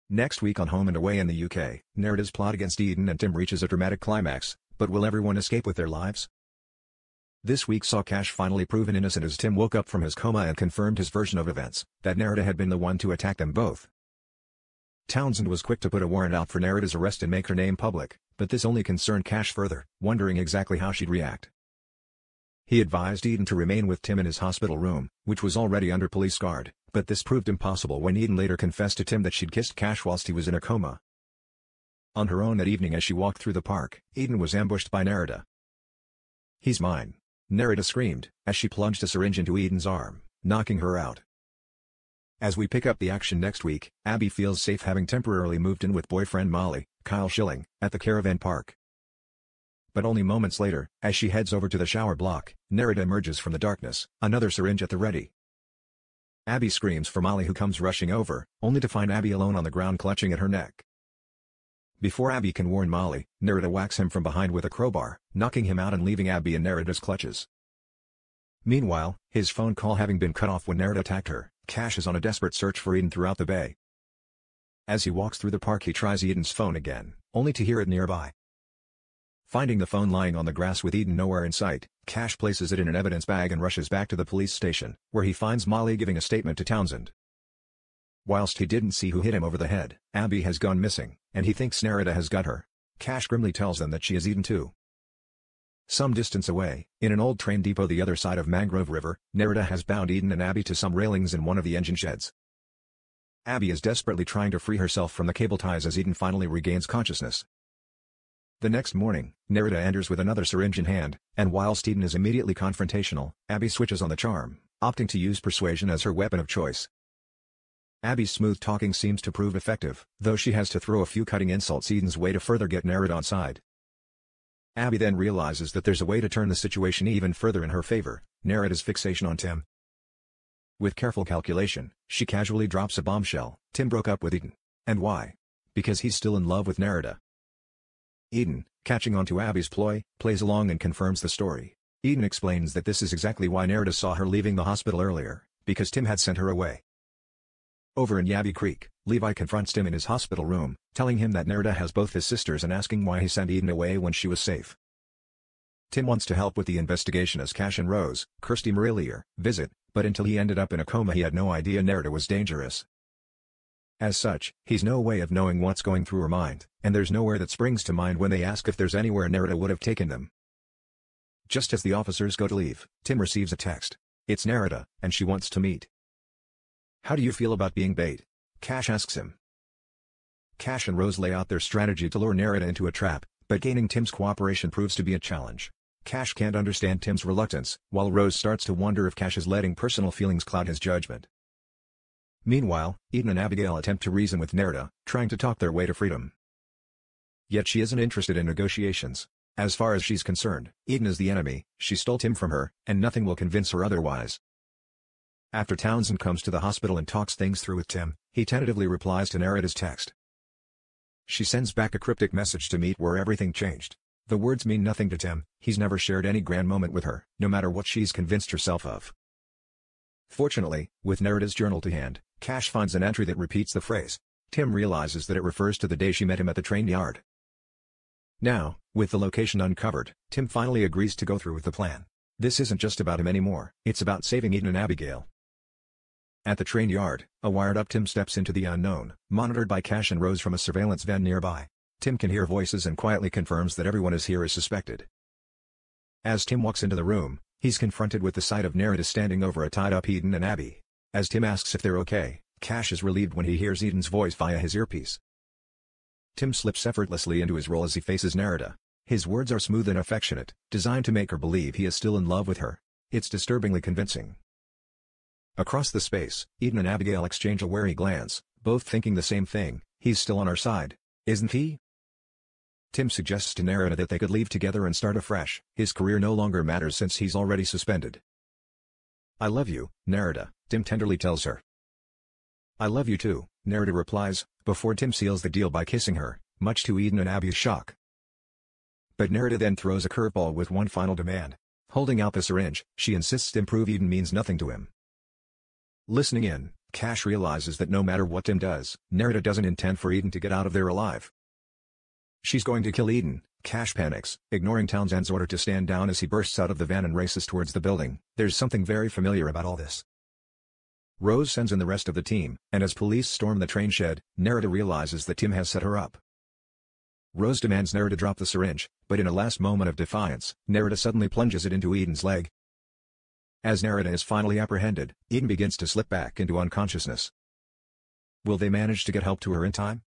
Next week on Home and Away in the UK, Nerida's plot against Eden and Tim reaches a dramatic climax, but will everyone escape with their lives? This week saw Cash finally proven innocent as Tim woke up from his coma and confirmed his version of events, that Nerida had been the one to attack them both. Townsend was quick to put a warrant out for Nerida's arrest and make her name public, but this only concerned Cash further, wondering exactly how she'd react. He advised Eden to remain with Tim in his hospital room, which was already under police guard, but this proved impossible when Eden later confessed to Tim that she'd kissed Cash whilst he was in a coma. On her own that evening as she walked through the park, Eden was ambushed by Nerida. "He's mine," Nerida screamed, as she plunged a syringe into Eden's arm, knocking her out. As we pick up the action next week, Abby feels safe having temporarily moved in with boyfriend Molly, Kyle Schilling, at the caravan park. But only moments later, as she heads over to the shower block, Nerida emerges from the darkness, another syringe at the ready. Abby screams for Molly, who comes rushing over, only to find Abby alone on the ground clutching at her neck. Before Abby can warn Molly, Nerida whacks him from behind with a crowbar, knocking him out and leaving Abby in Nerida's clutches. Meanwhile, his phone call having been cut off when Nerida attacked her, Cash is on a desperate search for Eden throughout the bay. As he walks through the park he tries Eden's phone again, only to hear it nearby. Finding the phone lying on the grass with Eden nowhere in sight, Cash places it in an evidence bag and rushes back to the police station, where he finds Molly giving a statement to Townsend. Whilst he didn't see who hit him over the head, Abby has gone missing, and he thinks Nerida has got her. Cash grimly tells them that she is Eden too. Some distance away, in an old train depot the other side of Mangrove River, Nerida has bound Eden and Abby to some railings in one of the engine sheds. Abby is desperately trying to free herself from the cable ties as Eden finally regains consciousness. The next morning, Nerida enters with another syringe in hand, and whilst Eden is immediately confrontational, Abby switches on the charm, opting to use persuasion as her weapon of choice. Abby's smooth talking seems to prove effective, though she has to throw a few cutting insults Eden's way to further get Nerida on side. Abby then realizes that there's a way to turn the situation even further in her favor: Nerida's fixation on Tim. With careful calculation, she casually drops a bombshell: Tim broke up with Eden. And why? Because he's still in love with Nerida. Eden, catching on to Abby's ploy, plays along and confirms the story. Eden explains that this is exactly why Nerida saw her leaving the hospital earlier, because Tim had sent her away. Over in Yabby Creek, Levi confronts Tim in his hospital room, telling him that Nerida has both his sisters and asking why he sent Eden away when she was safe. Tim wants to help with the investigation as Cash and Rose, Kirsty Marillier, visit, but until he ended up in a coma he had no idea Nerida was dangerous. As such, he's no way of knowing what's going through her mind, and there's nowhere that springs to mind when they ask if there's anywhere Nerida would have taken them. Just as the officers go to leave, Tim receives a text. It's Nerida, and she wants to meet. "How do you feel about being bait?" Cash asks him. Cash and Rose lay out their strategy to lure Nerida into a trap, but gaining Tim's cooperation proves to be a challenge. Cash can't understand Tim's reluctance, while Rose starts to wonder if Cash is letting personal feelings cloud his judgment. Meanwhile, Eden and Abigail attempt to reason with Nerida, trying to talk their way to freedom. Yet she isn't interested in negotiations. As far as she's concerned, Eden is the enemy, she stole Tim from her, and nothing will convince her otherwise. After Townsend comes to the hospital and talks things through with Tim, he tentatively replies to Nerida's text. She sends back a cryptic message to meet where everything changed. The words mean nothing to Tim, he's never shared any grand moment with her, no matter what she's convinced herself of. Fortunately, with Nerida's journal to hand, Cash finds an entry that repeats the phrase. Tim realizes that it refers to the day she met him at the train yard. Now, with the location uncovered, Tim finally agrees to go through with the plan. This isn't just about him anymore, it's about saving Eden and Abigail. At the train yard, a wired-up Tim steps into the unknown, monitored by Cash and Rose from a surveillance van nearby. Tim can hear voices and quietly confirms that everyone is here as suspected. As Tim walks into the room, he's confronted with the sight of Nerida standing over a tied-up Eden and Abby. As Tim asks if they're okay, Cash is relieved when he hears Eden's voice via his earpiece. Tim slips effortlessly into his role as he faces Nerida. His words are smooth and affectionate, designed to make her believe he is still in love with her. It's disturbingly convincing. Across the space, Eden and Abigail exchange a wary glance, both thinking the same thing: he's still on our side, isn't he? Tim suggests to Nerida that they could leave together and start afresh. His career no longer matters since he's already suspended. "I love you, Nerida," Tim tenderly tells her. "I love you too," Nerida replies, before Tim seals the deal by kissing her, much to Eden and Abby's shock. But Nerida then throws a curveball with one final demand. Holding out the syringe, she insists Tim prove Eden means nothing to him. Listening in, Cash realizes that no matter what Tim does, Nerida doesn't intend for Eden to get out of there alive. She's going to kill Eden. Cash panics, ignoring Townsend's order to stand down as he bursts out of the van and races towards the building. There's something very familiar about all this. Rose sends in the rest of the team, and as police storm the train shed, Nerida realizes that Tim has set her up. Rose demands Nerida drop the syringe, but in a last moment of defiance, Nerida suddenly plunges it into Eden's leg. As Nerida is finally apprehended, Eden begins to slip back into unconsciousness. Will they manage to get help to her in time?